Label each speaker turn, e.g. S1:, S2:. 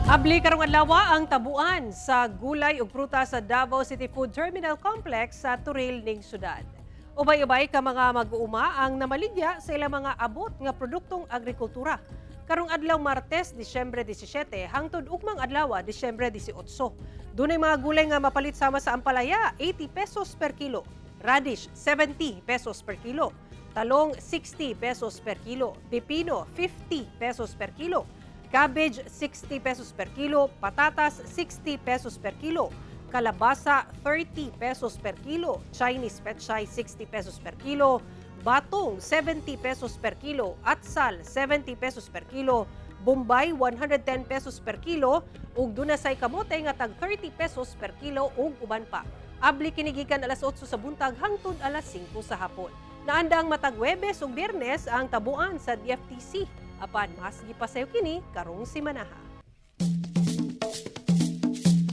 S1: Abli karong adlawa ang tabuan sa gulay ug prutas sa Davao City Food Terminal Complex sa Toril ning syudad. Ubay-ubay ka mga mag-uuma ang namaligya sa ilang mga abot nga produktong agrikultura. Karong adlaw Martes, Disyembre 17 hangtod ugmang adlaw Disyembre 18. Dunay mga gulay nga mapalit sama sa ampalaya, 80 pesos per kilo. Radish, 70 pesos per kilo. Talong, 60 pesos per kilo. Pipino, 50 pesos per kilo. Cabbage, 60 pesos per kilo. Patatas, 60 pesos per kilo. Kalabasa, 30 pesos per kilo. Chinese pechay, 60 pesos per kilo. Batong, 70 pesos per kilo. Atsal, 70 pesos per kilo. Bombay, 110 pesos per kilo. Ug dunasay kamote nga tag 30 pesos per kilo ug uban pa. Abli kinigikan alas 8 sa buntag hangtod alas 5 sa hapon. Naandang matag Huwebes ug Biyernes ang tabuan sa DFTC. Apan mas gipasayo kini karong simanaha.